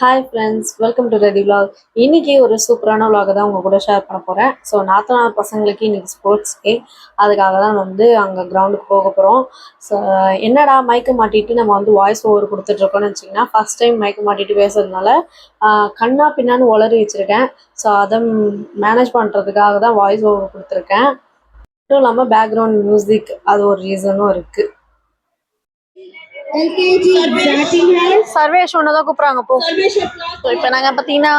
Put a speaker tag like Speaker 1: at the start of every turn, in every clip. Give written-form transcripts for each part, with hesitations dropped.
Speaker 1: Hi friends, welcome to ready vlog. இன்னைக்கு ஒரு சூப்பரான vlog தான் உங்க கூட ஷேர் பண்ண போகிறேன். ஸோ நாத்தனார் பசங்களுக்கு இன்னைக்கு ஸ்போர்ட்ஸ் டே. அதுக்காக தான் அங்கே கிரவுண்டுக்கு போக போகிறோம். ஸோ என்னடா மைக்கு மாட்டிட்டு நம்ம வாய்ஸ் ஓவர் கொடுத்துட்ருக்கோம்னு வச்சிங்கன்னா, ஃபஸ்ட் டைம் மைக்கு மாட்டிட்டு பேசுறதுனால கண்ணா பின்னான்னு உளறி வச்சுருக்கேன். ஸோ அதை மேனேஜ் பண்ணுறதுக்காக தான் வாய்ஸ் ஓவர் கொடுத்துருக்கேன். மட்டும் இல்லாமல் பேக்ரவுண்ட் மியூசிக் அது ஒரு ரீசனும் இருக்குது. சர்வேஷ் ஒன்னதான் கூப்பிடுறாங்க போ. இப்ப நாங்க பாத்தீங்கன்னா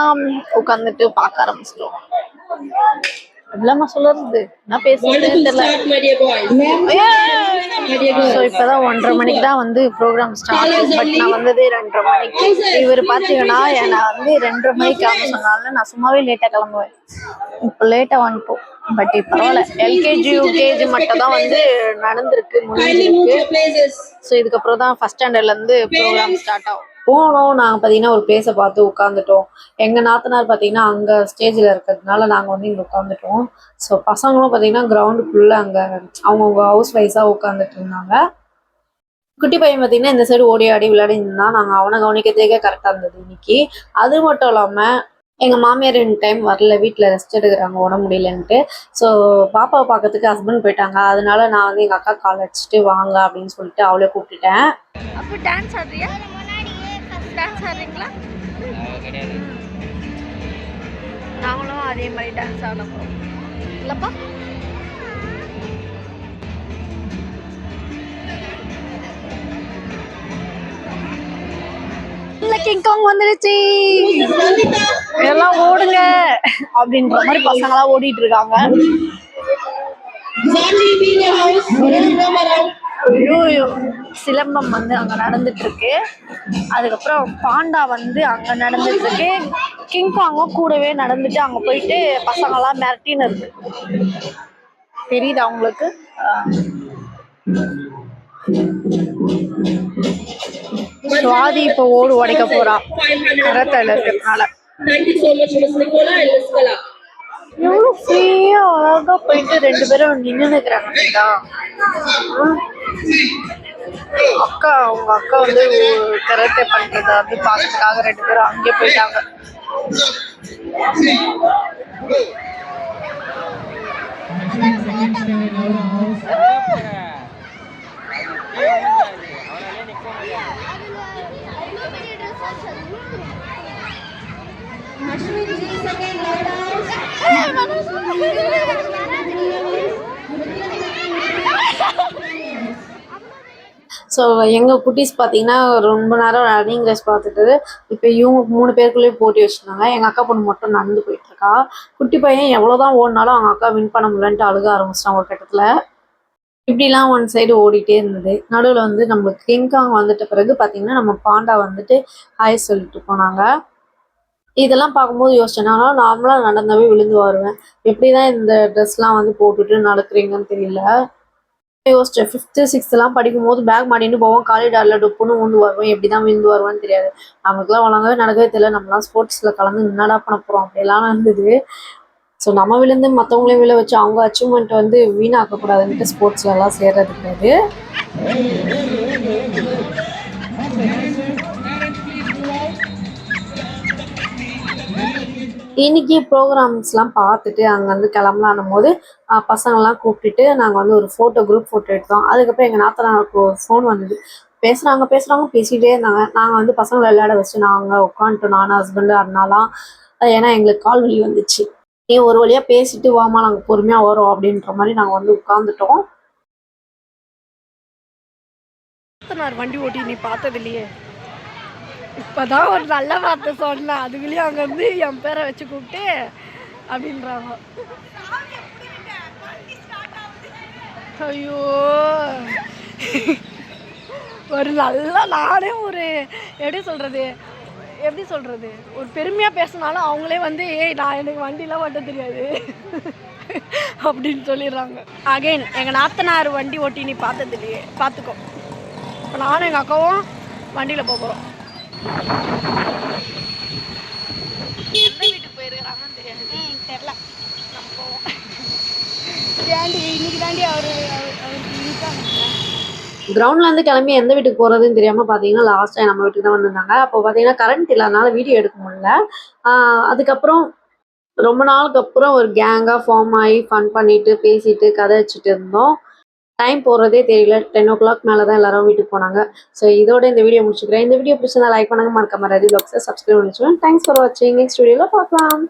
Speaker 1: உட்காந்துட்டு பார்க்க ஆரம்பிச்சிட்டோம். எவ்வளவு சொல்றது என்ன பேசுறது தெரியல. இப்பதான் 1:30 மணிக்கு தான் ப்ரோக்ராம் ஸ்டார்ட். பட் நான் வந்தது 2:30 மணிக்கு. இவர் பாத்தீங்கன்னா நான் 2:30 மணிக்கு கிளம்ப சொன்னால நான் சும்மாவே லேட்டா கிளம்புவேன். இப்போ லேட்டா வந்துட்டோம். பட் பரவாயில்ல, எல்கேஜி யூகேஜி மட்டும் தான் நடந்திருக்கு, முடிஞ்சிருக்கு. ஸோ இதுக்கப்புறம் தான் ஃபர்ஸ்ட் ஸ்டாண்டர்ட்ல இருந்து ப்ரோக்ராம் ஸ்டார்ட் ஆகும். போனோம். நாங்கள் பார்த்தீங்கன்னா ஒரு பிளேஸை பார்த்து உட்காந்துட்டோம். எங்கள் நாத்தனார் பார்த்தீங்கன்னா அங்கே ஸ்டேஜில் இருக்கிறதுனால நாங்கள் இங்கே உட்காந்துட்டோம். ஸோ பசங்களும் பார்த்தீங்கன்னா கிரவுண்டுக்குள்ளே அங்கே அவங்கவுங்க ஹவுஸ் வைஸாக உட்காந்துட்டு இருந்தாங்க. குட்டி பையன் பார்த்தீங்கன்னா இந்த சைடு ஓடி ஆடி விளையாடி இருந்தான். நாங்கள் அவனை கவனிக்கிறதுக்கே கரெக்டாக இருந்தது இன்னைக்கு. அது மட்டும் இல்லாமல் எங்கள் மாமியார் ரெண்டு டைம் வரல, வீட்டில் ரெஸ்ட் எடுக்கிறாங்க உடம்பு முடியலன்ட்டு. ஸோ பாப்பாவை பார்க்கறதுக்கு ஹஸ்பண்ட் போயிட்டாங்க. அதனால நான் எங்கள் அக்கா கால் அடிச்சுட்டு வாங்க அப்படின்னு சொல்லிட்டு அவளே கூப்பிட்டுட்டேன். அப்போ டான்ஸ் ஆடுறியா? டான்ஸ் ஆடுறீங்களா? நாங்களும் அதே மாதிரி டான்ஸ் ஆட போகிறோம் இல்லைப்பா. கிங்காங் வந்துடுச்சு, எல்லாம் ஓடுங்க அப்படின்ற மாதிரி பசங்களாம் ஓடிட்டு இருக்காங்க. சிலம்பம் அங்க நடந்துட்டு இருக்கு. அதுக்கப்புறம் பாண்டா அங்க நடந்துட்டு இருக்கு. கிங்காங்கும் கூடவே நடந்துட்டு அங்க போயிட்டு பசங்களாம் மிரட்டின்னு இருக்கு. தெரியுதா உங்களுக்கு? சுவாதி இப்போ ஓடு உடைக்க போறா கரத்தால இருக்கிறதுனால. எவ்வளவு ஃப்ரீயா அழகா போயிட்டு 2 பேரும் நின்று நிக்கிறாங்க. அக்கா அவங்க அக்கா கராத்தே பண்றத பாக்கிறதுக்காக 2 பேரும் அங்கே போயிட்டாங்க. ஸோ எங்கள் குட்டீஸ் பார்த்தீங்கன்னா ரொம்ப நேரம் ரன்னிங் ரேஸ் பார்த்துட்டு இப்போ இவங்க 3 பேருக்குள்ளேயே போட்டி வச்சுருந்தாங்க. எங்கள் அக்கா பொண்ணு மட்டும் நடந்து போயிட்டுருக்கா. குட்டி பையன் எவ்வளோதான் ஓடினாலும் அவங்க அக்கா வின் பண்ண முடியலன்ட்டு அழுக ஆரம்பிச்சிட்டான் ஒரு கட்டத்தில். இப்படிலாம் ஒன் சைடு ஓடிட்டே இருந்தது. நடுவில் நம்மளுக்கு கிங்காங் வந்துட்ட பிறகு பார்த்தீங்கன்னா நம்ம பாண்டா ஹாய் சொல்லிட்டு போனாங்க. இதெல்லாம் பார்க்கும்போது யோசிச்சேன், நானும் நார்மலாக நடந்தாவே விழுந்து வருவேன். எப்படி தான் இந்த ட்ரெஸ்லாம் போட்டுட்டு நடக்கிறீங்கன்னு தெரியல. யோசிச்சேன், 5th 6th படிக்கும்போது பேக் மாட்டின்னு போவோம், காலிடாரில் டொப்புன்னு ஊந்து வருவோம், எப்படி தான் விழுந்து வருவான்னு தெரியாது. நமக்குலாம் ஒழுங்காவே நடக்கவே தெரியல. நம்மளாம் ஸ்போர்ட்ஸில் கலந்து என்னடா பண்ண போகிறோம் அப்படியெல்லாம் இருந்தது. ஸோ நம்ம விழுந்து மற்றவங்களையும் விழ வச்சு அவங்க அச்சீவ்மெண்ட் வீணாக்கக்கூடாதுன்ட்டு ஸ்போர்ட்ஸ்லலாம் சேர்றது கிடையாது. இன்னைக்கு ப்ரோக்ராம்ஸ்லாம் பார்த்துட்டு அங்கேருந்து கிளம்பலான்னும் போது பசங்கள்லாம் கூப்பிட்டுட்டு நாங்கள் ஒரு குரூப் ஃபோட்டோ எடுத்தோம். அதுக்கப்புறம் எங்கள் நாத்தனாருக்கு ஒரு ஃபோன் வந்தது. பேசுகிறாங்க பேசிகிட்டே இருந்தாங்க. நாங்கள் பசங்களை விளையாட வச்சு நாங்கள் உட்காந்துட்டோம், நானும் ஹஸ்பண்டு அண்ணாலாம். ஏன்னா எங்களுக்கு கால் வலி வந்துச்சு. நீ ஒரு வழியாக பேசிட்டு வாமா, நாங்கள் பொறுமையாக வரோம் அப்படின்ற மாதிரி நாங்கள் உட்காந்துட்டோம். வண்டி ஓட்டி நீ பார்த்தது இல்லையே? இப்போதான் ஒரு நல்ல வார்த்தை சொன்னேன், அதுக்குள்ளேயும் அங்கேருந்து என் பேரை வச்சு கூப்பிட்டு அப்படின்றாங்க. ஐயோ, ஒரு நல்லா நானே எப்படி சொல்கிறது ஒரு பெருமையாக பேசினாலும் அவங்களே ஏய் நான் எனக்கு வண்டிலாம் ஓட்ட தெரியாது அப்படின்னு சொல்லிடுறாங்க. அகைன் எங்கள் நாத்தனார் வண்டி ஓட்டி நீ பார்த்தது இல்லையே, பார்த்துக்கோ. இப்போ நானும் எங்கள் அக்காவும் வண்டியில் போகிறோம். எந்த வீட்டுக்கு போயிருக்கிறாங்கன்னு தெரியாது, தெரில. நம்ம போவோம். இன்னைக்கு தாண்டி அவருக்கு கிரவுண்ட்லேருந்து கிளம்பி எந்த வீட்டுக்கு போகிறதுன்னு தெரியாமல் பார்த்தீங்கன்னா லாஸ்ட்டாக நம்ம வீட்டுக்கு தான் வந்திருந்தாங்க. அப்போ பார்த்தீங்கன்னா கரண்ட் இல்லாதனால வீடியோ எடுக்க முடியல. அதுக்கப்புறம் ரொம்ப நாளுக்கு அப்புறம் ஒரு கேங்காக ஃபார்ம் ஆகி ஃபன் பண்ணிட்டு பேசிட்டு கதை வச்சுட்டு இருந்தோம். டைம் போகிறதே தெரியல. 10 o'clock மேலே தான் எல்லாரும் வீட்டுக்கு போனாங்க. ஸோ இதோட இந்த வீடியோ முடிச்சுக்கிறேன். இந்த வீடியோ பிடிச்சிருந்தா லைக் பண்ணுங்க, மறக்காம ரெடி வ்ளாக்ஸை சப்ஸ்கிரைப் பண்ணி வச்சுக்கோங்க. தேங்க்ஸ் ஃபார் வாட்சிங். நெக்ஸ்ட் வீடியோவில் பார்க்கலாம்.